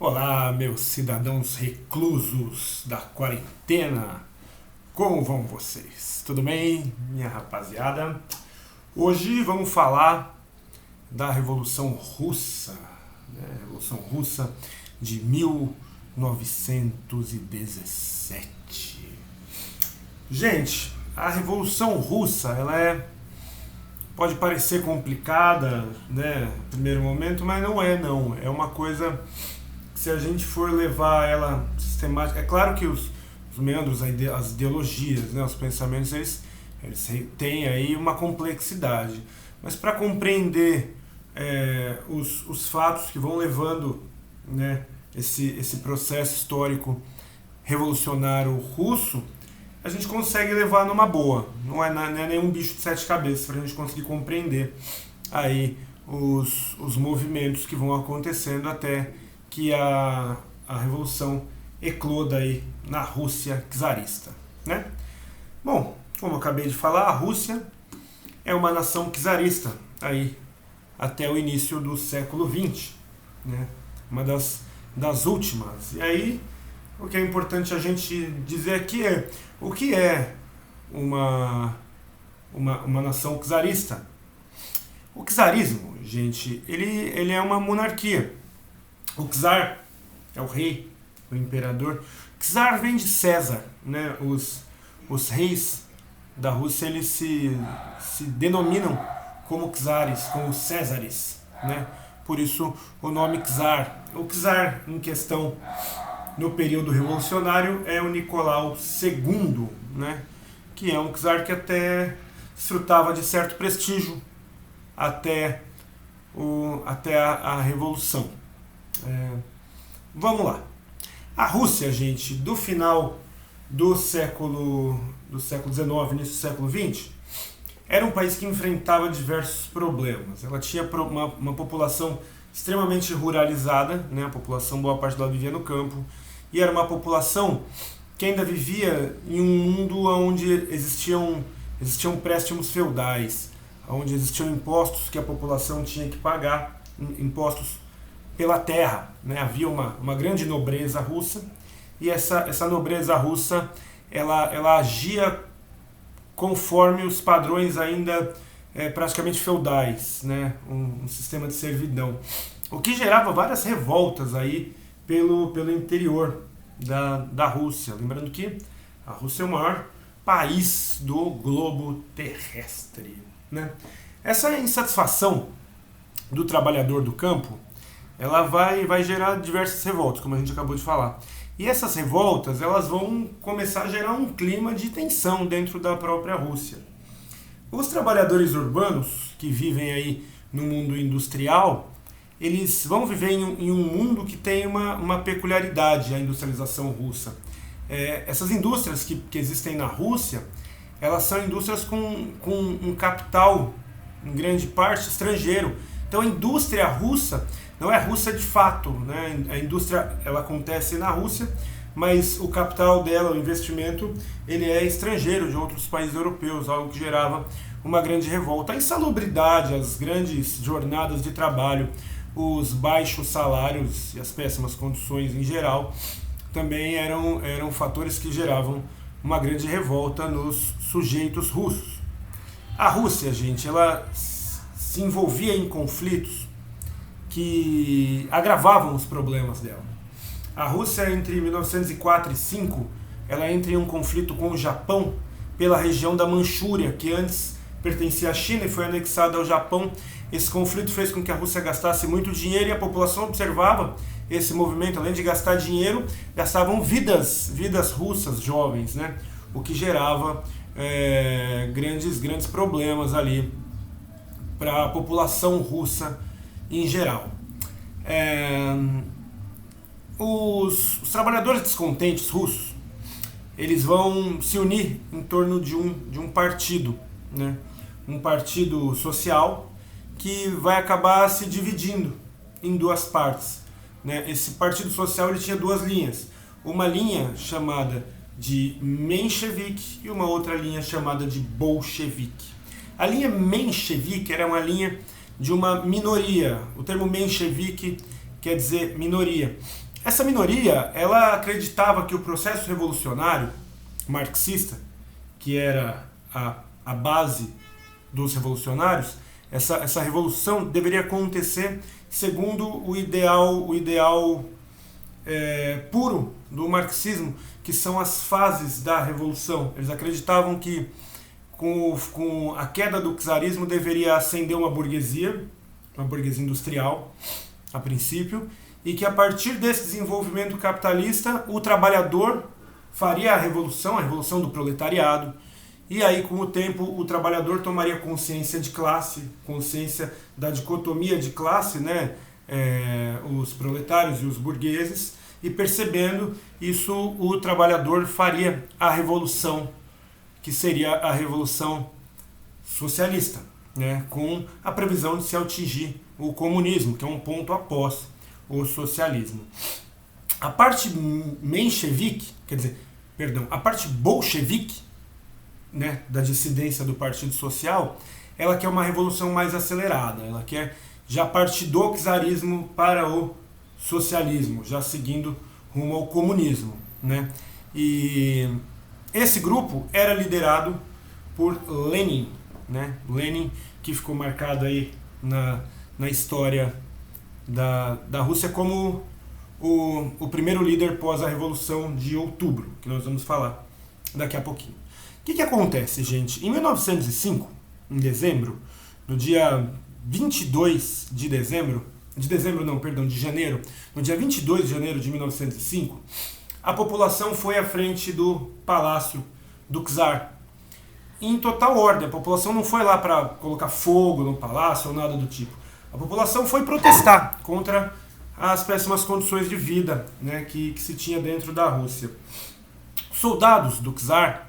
Olá, meus cidadãos reclusos da quarentena, como vão vocês? Tudo bem, minha rapaziada? Hoje vamos falar da Revolução Russa, Revolução Russa de 1917. Gente, a Revolução Russa, pode parecer complicada, né, no primeiro momento, mas não é não. É uma coisa que, se a gente for levar ela sistemática, é claro que os meandros, as ideologias, né, os pensamentos, eles têm aí uma complexidade. Mas para compreender os fatos que vão levando, né, esse processo histórico revolucionário russo, a gente consegue levar numa boa. Não é nenhum bicho de sete cabeças para a gente conseguir compreender aí os movimentos que vão acontecendo até que a revolução ecloda aí na Rússia czarista, né? Bom, como eu acabei de falar, a Rússia é uma nação czarista aí até o início do século XX, né? Uma das últimas. E aí, o que é importante a gente dizer aqui é o que é uma nação czarista. O czarismo, gente, ele é uma monarquia. O czar é o rei, o imperador. Czar vem de César, né? Os reis da Rússia, eles se denominam como czares, como césares, né? Por isso o nome czar. O czar em questão no período revolucionário é o Nicolau II, né? Que é um czar que até desfrutava de certo prestígio até a Revolução. Vamos lá. A Rússia, gente, do final do século XIX, início do século XX, era um país que enfrentava diversos problemas. Ela tinha uma população extremamente ruralizada, né? A população, boa parte dela vivia no campo, e era uma população que ainda vivia em um mundo onde existiam préstimos feudais, onde existiam impostos que a população tinha que pagar, impostos pela terra, né? Havia uma grande nobreza russa, e essa nobreza russa ela agia conforme os padrões ainda praticamente feudais, né? Um sistema de servidão, o que gerava várias revoltas aí pelo interior da Rússia. Lembrando que a Rússia é o maior país do globo terrestre, né? Essa insatisfação do trabalhador do campo, ela vai gerar diversas revoltas, como a gente acabou de falar. E essas revoltas, elas vão começar a gerar um clima de tensão dentro da própria Rússia. Os trabalhadores urbanos que vivem aí no mundo industrial, eles vão viver em um mundo que tem uma peculiaridade, a industrialização russa. Essas indústrias que existem na Rússia, elas são indústrias com um capital, em grande parte, estrangeiro. Então a indústria russa não é russa de fato, né? A indústria, ela acontece na Rússia, mas o capital dela, o investimento, ele é estrangeiro, de outros países europeus, algo que gerava uma grande revolta. A insalubridade, as grandes jornadas de trabalho, os baixos salários e as péssimas condições em geral também eram fatores que geravam uma grande revolta nos sujeitos russos. A Rússia, gente, ela se envolvia em conflitos que agravavam os problemas dela. A Rússia, entre 1904 e 1905, ela entra em um conflito com o Japão pela região da Manchúria, que antes pertencia à China e foi anexada ao Japão. Esse conflito fez com que a Rússia gastasse muito dinheiro, e a população observava esse movimento. Além de gastar dinheiro, gastavam vidas russas jovens, né? O que gerava grandes problemas ali para a população russa em geral. Os trabalhadores descontentes russos, eles vão se unir em torno de um partido, né? Um partido social que vai acabar se dividindo em duas partes, né? Esse partido social, ele tinha duas linhas, uma linha chamada de menchevique e uma outra linha chamada de bolchevique. A linha menchevique era uma linha de uma minoria. O termo menchevique quer dizer minoria. Essa minoria, ela acreditava que o processo revolucionário marxista, que era a base dos revolucionários, essa revolução deveria acontecer segundo o ideal puro do marxismo, que são as fases da revolução. Eles acreditavam que com a queda do czarismo deveria ascender uma burguesia industrial, a princípio, e que a partir desse desenvolvimento capitalista o trabalhador faria a revolução do proletariado, e aí com o tempo o trabalhador tomaria consciência de classe, consciência da dicotomia de classe, né? Os proletários e os burgueses, e percebendo isso o trabalhador faria a revolução, que seria a revolução socialista, né? Com a previsão de se atingir o comunismo, que é um ponto após o socialismo. A parte menchevique, a parte bolchevique, né, da dissidência do Partido Social, ela quer uma revolução mais acelerada, ela quer já partir do czarismo para o socialismo, já seguindo rumo ao comunismo, né? E esse grupo era liderado por Lenin, né? Lenin, que ficou marcado aí na história da Rússia como o primeiro líder pós a Revolução de Outubro, que nós vamos falar daqui a pouquinho. O que acontece, gente? Em 1905, em dezembro, no dia 22 de janeiro, no dia 22 de janeiro de 1905, a população foi à frente do palácio do czar. Em total ordem, a população não foi lá para colocar fogo no palácio ou nada do tipo. A população foi protestar contra as péssimas condições de vida, né, que se tinha dentro da Rússia. Soldados do czar,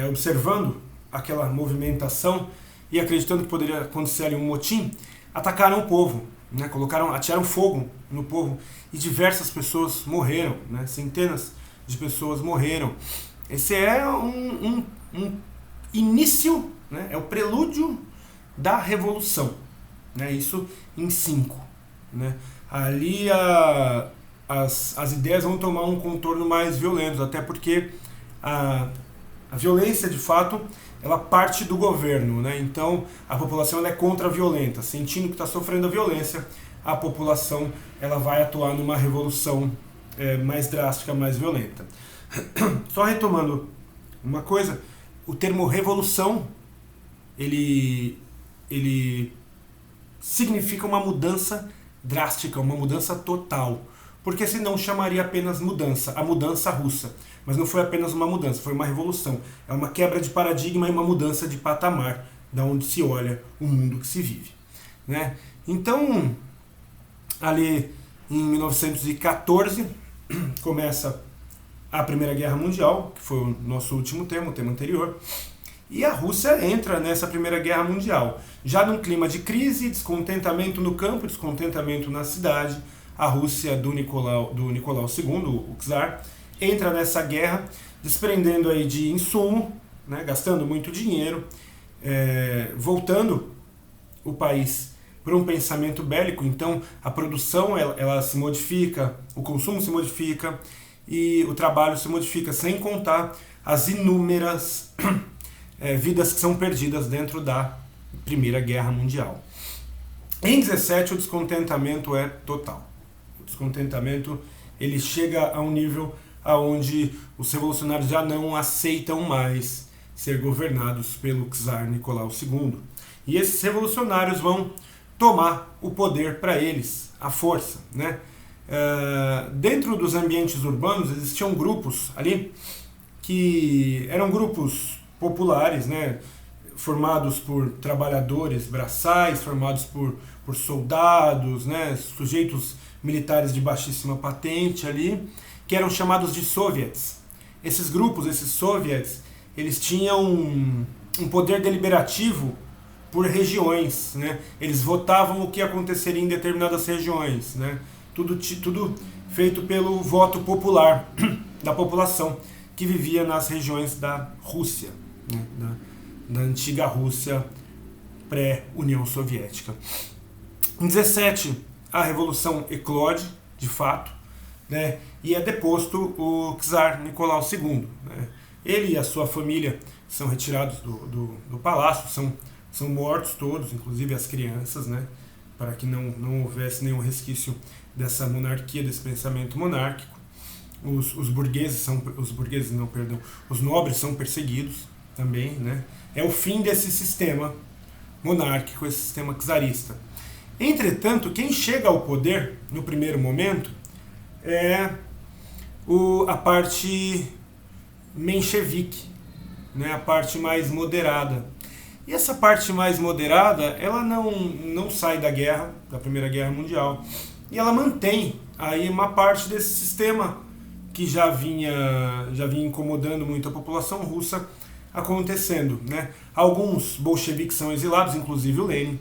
observando aquela movimentação e acreditando que poderia acontecer ali um motim, atacaram o povo, né, atiraram fogo no povo e diversas pessoas morreram, né, centenas de pessoas morreram. Esse é um início, né, é o prelúdio da revolução, né, isso em 5. Né. Ali as ideias vão tomar um contorno mais violento, até porque a violência, de fato, ela parte do governo, né? Então a população ela é contra-violenta, sentindo que está sofrendo a violência, a população ela vai atuar numa revolução mais drástica, mais violenta. Só retomando uma coisa, o termo revolução ele significa uma mudança drástica, uma mudança total, porque senão chamaria apenas mudança, a mudança russa. Mas não foi apenas uma mudança, foi uma revolução. É uma quebra de paradigma e uma mudança de patamar, da onde se olha o mundo que se vive. Né? Então, ali em 1914, começa a Primeira Guerra Mundial, que foi o nosso último tema, o tema anterior, e a Rússia entra nessa Primeira Guerra Mundial. Já num clima de crise, descontentamento no campo, descontentamento na cidade, a Rússia do Nicolau II, o czar, entra nessa guerra, desprendendo aí de insumo, né, gastando muito dinheiro, voltando o país para um pensamento bélico. Então a produção ela se modifica, o consumo se modifica e o trabalho se modifica, sem contar as inúmeras vidas que são perdidas dentro da Primeira Guerra Mundial. Em 17 o descontentamento é total. O descontentamento ele chega a um nível onde os revolucionários já não aceitam mais ser governados pelo czar Nicolau II. E esses revolucionários vão tomar o poder para eles, a força. Né? Dentro dos ambientes urbanos existiam grupos ali que eram grupos populares, né? Formados por trabalhadores braçais, formados por soldados, né? Sujeitos militares de baixíssima patente ali, que eram chamados de soviets. Esses grupos, esses soviets, eles tinham um poder deliberativo por regiões, né? Eles votavam o que aconteceria em determinadas regiões, né? Tudo feito pelo voto popular da população que vivia nas regiões da Rússia, né? da antiga Rússia pré-União Soviética. Em 17, a Revolução eclode, de fato, né, e é deposto o czar Nicolau II. Né. Ele e a sua família são retirados do palácio, são mortos todos, inclusive as crianças, né, para que não houvesse nenhum resquício dessa monarquia, desse pensamento monárquico. Os nobres são perseguidos também, né. É o fim desse sistema monárquico, esse sistema czarista. Entretanto, quem chega ao poder no primeiro momento é a parte menchevique, né, a parte mais moderada. E essa parte mais moderada, ela não sai da guerra, da Primeira Guerra Mundial, e ela mantém aí uma parte desse sistema que já vinha incomodando muito a população russa acontecendo, né? Alguns bolcheviques são exilados, inclusive o Lenin,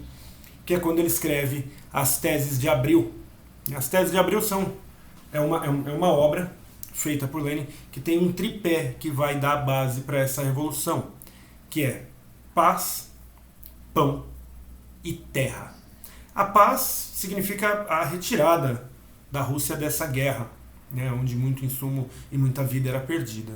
que é quando ele escreve as Teses de Abril. As Teses de Abril é uma obra feita por Lenin que tem um tripé que vai dar a base para essa revolução, que é paz, pão e terra. A paz significa a retirada da Rússia dessa guerra, né, onde muito insumo e muita vida era perdida.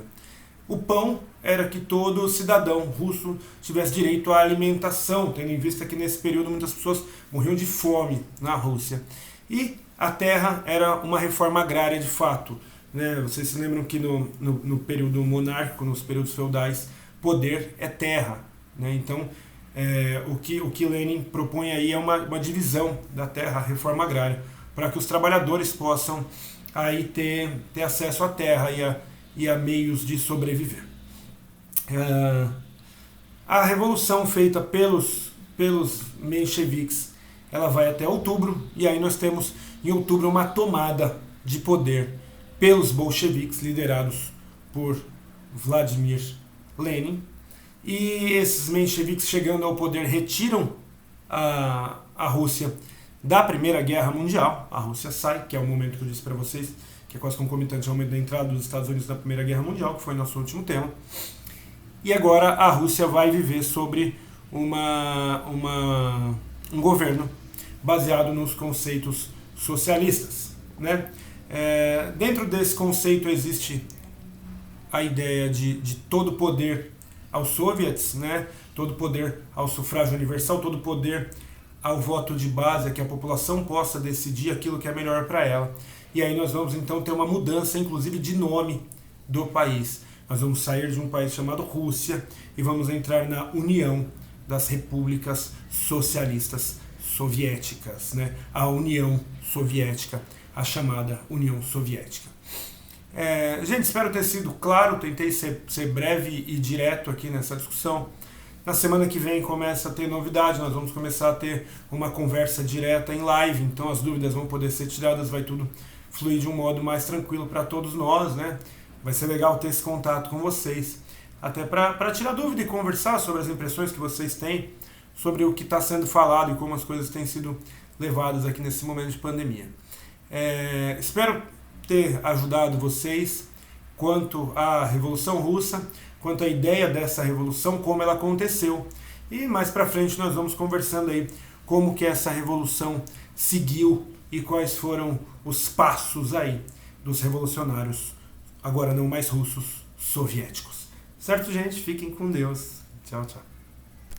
O pão era que todo cidadão russo tivesse direito à alimentação, tendo em vista que nesse período muitas pessoas morriam de fome na Rússia. E a terra era uma reforma agrária de fato. Né? Vocês se lembram que no período monárquico, nos períodos feudais, poder é terra. Né? Então, o que Lenin propõe aí é uma divisão da terra, a reforma agrária, para que os trabalhadores possam aí ter acesso à terra e a meios de sobreviver. A revolução feita pelos mencheviques, ela vai até outubro, e aí nós temos em outubro uma tomada de poder pelos bolcheviques, liderados por Vladimir Lenin, e esses mencheviques chegando ao poder retiram a Rússia da Primeira Guerra Mundial. A Rússia sai, que é o momento que eu disse para vocês, que é quase concomitante ao momento da entrada dos Estados Unidos na Primeira Guerra Mundial, que foi nosso último tema. E agora a Rússia vai viver sobre um governo baseado nos conceitos socialistas. Né? Dentro desse conceito existe a ideia de todo poder aos soviets, né? Todo poder ao sufrágio universal, todo poder ao voto de base, que a população possa decidir aquilo que é melhor para ela. E aí nós vamos então ter uma mudança, inclusive, de nome do país. Nós vamos sair de um país chamado Rússia e vamos entrar na União das Repúblicas Socialistas Soviéticas, né? A União Soviética, a chamada União Soviética. Gente, espero ter sido claro, tentei ser breve e direto aqui nessa discussão. Na semana que vem começa a ter novidade, nós vamos começar a ter uma conversa direta em live, então as dúvidas vão poder ser tiradas, vai tudo fluir de um modo mais tranquilo para todos nós, né? Vai ser legal ter esse contato com vocês, até para tirar dúvida e conversar sobre as impressões que vocês têm, sobre o que está sendo falado e como as coisas têm sido levadas aqui nesse momento de pandemia. Espero ter ajudado vocês quanto à Revolução Russa, quanto à ideia dessa revolução, como ela aconteceu. E mais para frente nós vamos conversando aí como que essa revolução seguiu e quais foram os passos aí dos revolucionários, agora não mais russos, soviéticos. Certo, gente? Fiquem com Deus. Tchau, tchau.